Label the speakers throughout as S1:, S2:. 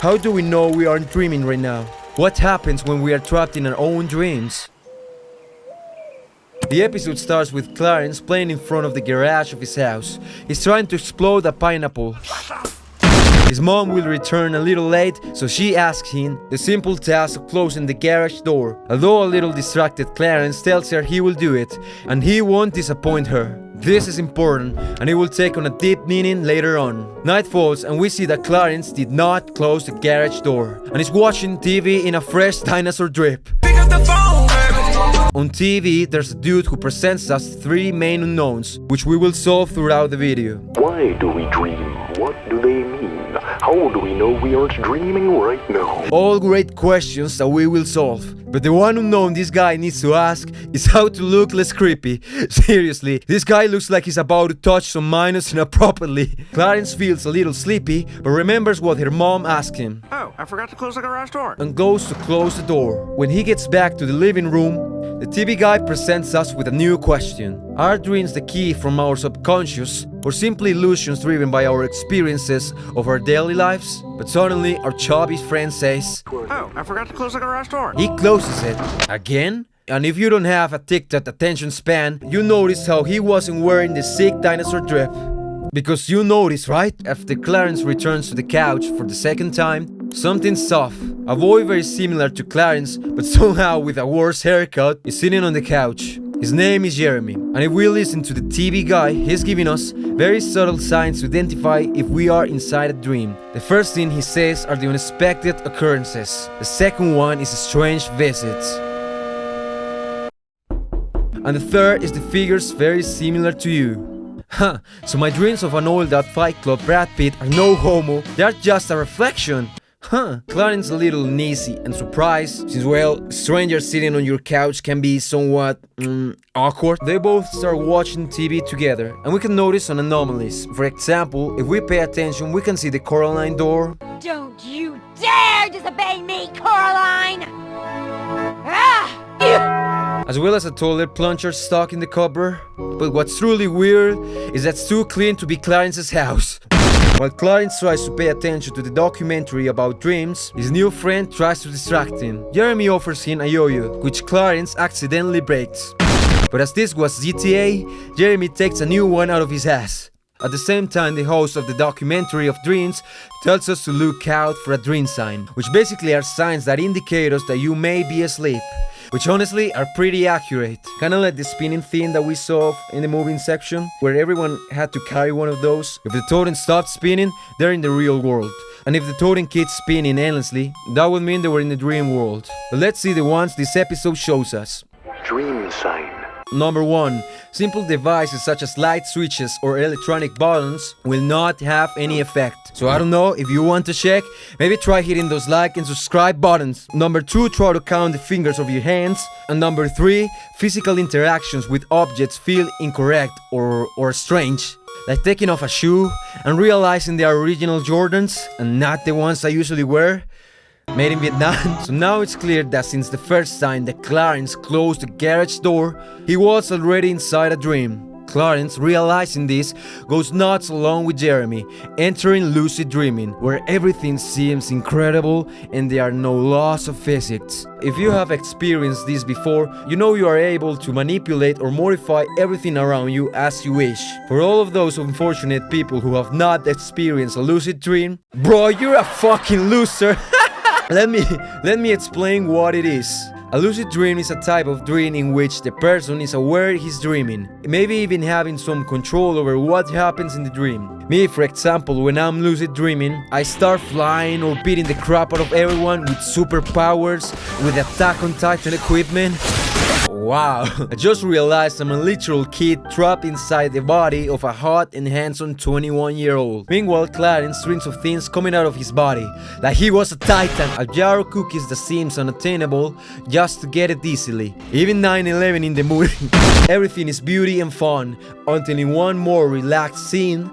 S1: How do we know we aren't dreaming right now? What happens when we are trapped in our own dreams? The episode starts with Clarence playing in front of the garage of his house. He's trying to explode a pineapple. His mom will return a little late, so she asks him the simple task of closing the garage door. Although a little distracted, Clarence tells her he will do it, and he won't disappoint her. This is important, and it will take on a deep meaning later on. Night falls, and we see that Clarence did not close the garage door, and is watching TV in a fresh dinosaur drip.
S2: Pick up the phone, baby.
S1: On TV, there's a dude who presents us 3 main unknowns, which we will solve throughout the video.
S3: Why do we dream? What do they mean? How do we know we aren't dreaming right now?
S1: All great questions that we will solve. But the one unknown this guy needs to ask is how to look less creepy. Seriously, this guy looks like he's about to touch some minors inappropriately. Clarence feels a little sleepy, but remembers what her mom asked him.
S2: Oh, I forgot to close the garage door.
S1: And goes to close the door. When he gets back to the living room, the TV guy presents us with a new question. Are dreams the key from our subconscious, or simply illusions driven by our experiences of our daily lives? But suddenly, our chubby friend says,
S2: Oh, I forgot to close the garage door.
S1: he closes it. Again? And if you don't have a tic-tac attention span, you notice how he wasn't wearing the sick dinosaur drip. Because you notice, right? After Clarence returns to the couch for the second time, something's off. A boy very similar to Clarence, but somehow with a worse haircut, is sitting on the couch. His name is Jeremy, and if we listen to the TV guy, he's giving us very subtle signs to identify if we are inside a dream. The first thing he says are the unexpected occurrences. The second one is strange visits. And the third is the figures very similar to you. Huh, so my dreams of an old out Fight Club Brad Pitt are no homo, they are just a reflection. Huh, Clarence a little uneasy and surprised, since well, strangers sitting on your couch can be somewhat awkward. They both start watching TV together, and we can notice some anomalies. For example, if we pay attention, we can see the Coraline door.
S4: Don't you dare disobey me, Coraline! Ah!
S1: As well as a toilet plunger stuck in the cupboard. But what's truly weird is that it's too clean to be Clarence's house. While Clarence tries to pay attention to the documentary about dreams, his new friend tries to distract him. Jeremy offers him a yo-yo, which Clarence accidentally breaks. But as this was GTA, Jeremy takes a new one out of his ass. At the same time, the host of the documentary of dreams tells us to look out for a dream sign, which basically are signs that indicate us that you may be asleep. Which honestly are pretty accurate. Kinda like the spinning thing that we saw in the moving section, where everyone had to carry one of those. If the totem stopped spinning, they're in the real world. And if the totem keeps spinning endlessly, that would mean they were in the dream world. But let's see the ones this episode shows us.
S3: Dream sign.
S1: Number 1. Simple devices such as light switches or electronic buttons will not have any effect. So I don't know, if you want to check, maybe try hitting those like and subscribe buttons. Number 2. Try to count the fingers of your hands. And number 3. Physical interactions with objects feel incorrect or strange. Like taking off a shoe and realizing they are original Jordans and not the ones I usually wear. Made in Vietnam. So now it's clear that since the first time that Clarence closed the garage door, he was already inside a dream. Clarence, realizing this, goes nuts along with Jeremy, entering lucid dreaming, where everything seems incredible and there are no laws of physics. If you have experienced this before, you know you are able to manipulate or modify everything around you as you wish. For all of those unfortunate people who have not experienced a lucid dream, bro, you're a fucking loser. Let me explain what it is. A lucid dream is a type of dream in which the person is aware he's dreaming, maybe even having some control over what happens in the dream. Me, for example, when I'm lucid dreaming, I start flying or beating the crap out of everyone with superpowers, with Attack on Titan equipment. Wow, I just realized I'm a literal kid trapped inside the body of a hot and handsome 21-year-old. Meanwhile, Clarence dreams of things coming out of his body, like he was a titan, a jar of cookies that seems unattainable just to get it easily. Even 9/11 in the movie. Everything is beauty and fun, until in one more relaxed scene,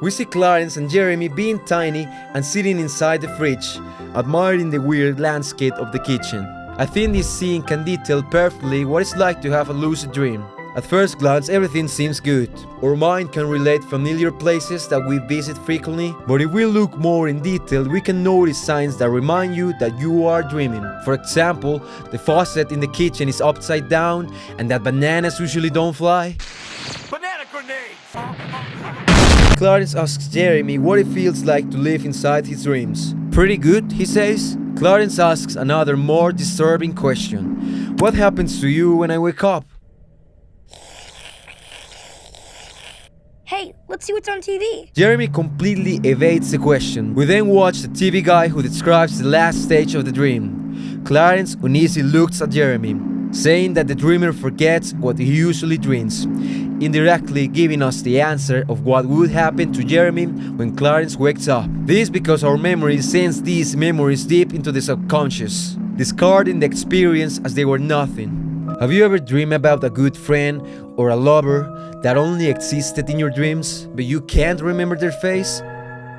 S1: we see Clarence and Jeremy being tiny and sitting inside the fridge, admiring the weird landscape of the kitchen. I think this scene can detail perfectly what it's like to have a lucid dream. At first glance, everything seems good. Our mind can relate familiar places that we visit frequently, but if we look more in detail, we can notice signs that remind you that you are dreaming. For example, the faucet in the kitchen is upside down, and that bananas usually don't fly.
S2: Banana grenades!
S1: Clarence asks Jeremy what it feels like to live inside his dreams. Pretty good, he says. Clarence asks another more disturbing question. What happens to you when I wake up?
S5: Hey, let's see what's on TV.
S1: Jeremy completely evades the question. We then watch the TV guy who describes the last stage of the dream. Clarence uneasily looks at Jeremy, saying that the dreamer forgets what he usually dreams, indirectly giving us the answer of what would happen to Jeremy when Clarence wakes up. This because our memory sends these memories deep into the subconscious, discarding the experience as they were nothing. Have you ever dreamed about a good friend or a lover that only existed in your dreams, but you can't remember their face?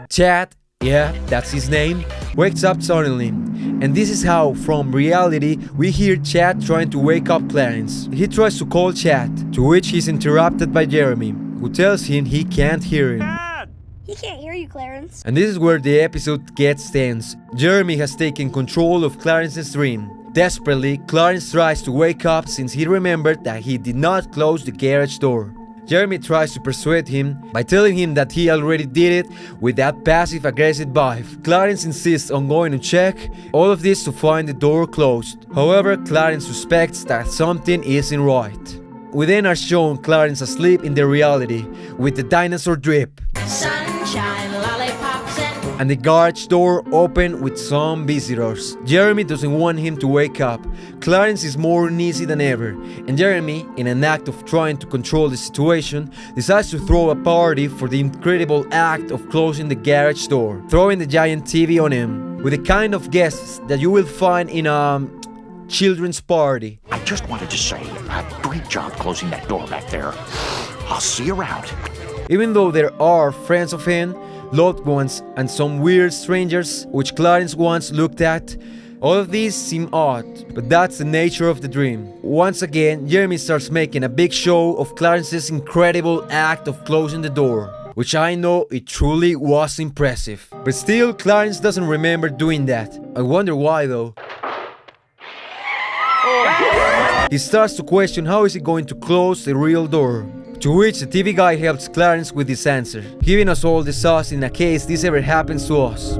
S1: Chad, yeah, that's his name, wakes up suddenly. And this is how, from reality, we hear Chad trying to wake up Clarence. He tries to call Chad, to which he's interrupted by Jeremy, who tells him he can't hear him.
S2: Dad!
S5: He can't hear you, Clarence.
S1: And this is where the episode gets tense. Jeremy has taken control of Clarence's dream. Desperately, Clarence tries to wake up since he remembered that he did not close the garage door. Jeremy tries to persuade him by telling him that he already did it with that passive-aggressive vibe. Clarence insists on going to check, all of this to find the door closed. However, Clarence suspects that something isn't right. We then are shown Clarence asleep in the reality with the dinosaur drip.
S6: Sunshine, lollipops,
S1: And the garage door open with some visitors. Jeremy doesn't want him to wake up. Clarence is more uneasy than ever, and Jeremy, in an act of trying to control the situation, decides to throw a party for the incredible act of closing the garage door, throwing the giant TV on him, with the kind of guests that you will find in a children's party.
S3: I just wanted to say, great job closing that door back there. I'll see you around.
S1: Even though there are friends of him, loved ones, and some weird strangers which Clarence once looked at, all of these seem odd, but that's the nature of the dream. Once again, Jeremy starts making a big show of Clarence's incredible act of closing the door, which I know it truly was impressive. But still, Clarence doesn't remember doing that. I wonder why though. He starts to question how is he going to close the real door. To which the TV guy helps Clarence with his answer, giving us all the sauce in a case this ever happens to us.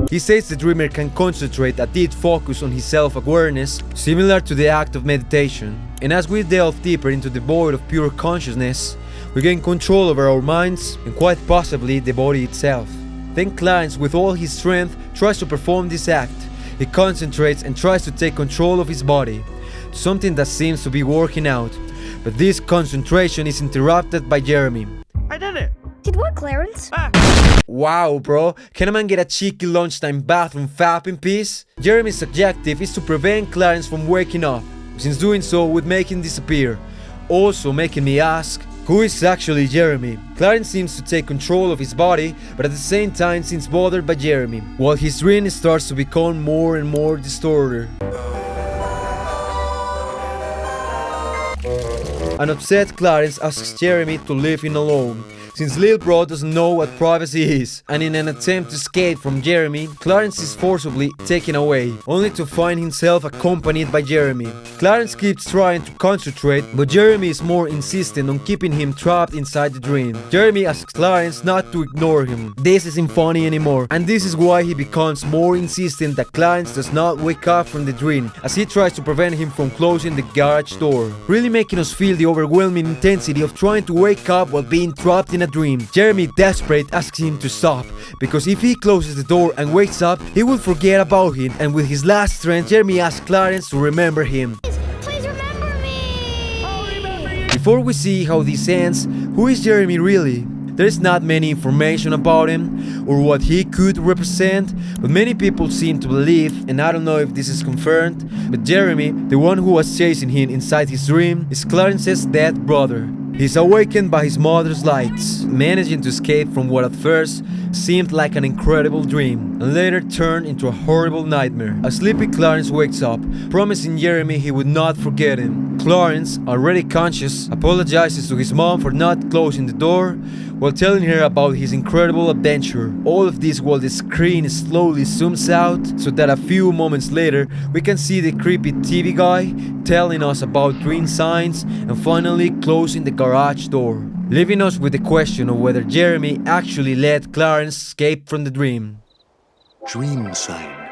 S1: He says the dreamer can concentrate a deep focus on his self-awareness, similar to the act of meditation. And as we delve deeper into the void of pure consciousness, we gain control over our minds and quite possibly the body itself. Then Clarence, with all his strength, tries to perform this act. He concentrates and tries to take control of his body, something that seems to be working out. But this concentration is interrupted by Jeremy.
S2: I did it!
S5: Did what, Clarence?
S1: Wow, bro, can a man get a cheeky lunchtime bathroom fap in peace? Jeremy's objective is to prevent Clarence from waking up, since doing so would make him disappear. Also making me ask, who is actually Jeremy? Clarence seems to take control of his body, but at the same time seems bothered by Jeremy, while his dream starts to become more and more distorted. An upset Clarence asks Jeremy to leave him alone, since Lil Bro doesn't know what privacy is, and in an attempt to escape from Jeremy, Clarence is forcibly taken away, only to find himself accompanied by Jeremy. Clarence keeps trying to concentrate, but Jeremy is more insistent on keeping him trapped inside the dream. Jeremy asks Clarence not to ignore him. This isn't funny anymore, and this is why he becomes more insistent that Clarence does not wake up from the dream, as he tries to prevent him from closing the garage door, really making us feel the overwhelming intensity of trying to wake up while being trapped in a dream. Jeremy, desperate, asks him to stop, because if he closes the door and wakes up, he will forget about him, and with his last strength, Jeremy asks Clarence to remember him.
S5: Please remember me!
S1: Before we see how this ends, who is Jeremy really? There is not many information about him or what he could represent, but many people seem to believe, and I don't know if this is confirmed, but Jeremy, the one who was chasing him inside his dream, is Clarence's dead brother. He's awakened by his mother's lights, managing to escape from what at first seemed like an incredible dream, and later turned into a horrible nightmare. A sleepy Clarence wakes up, promising Jeremy he would not forget him. Clarence, already conscious, apologizes to his mom for not closing the door, while telling her about his incredible adventure. All of this while the screen slowly zooms out, so that a few moments later we can see the creepy TV guy telling us about green signs and finally closing the garage door, leaving us with the question of whether Jeremy actually let Clarence escape from the dream.
S3: Dream signs.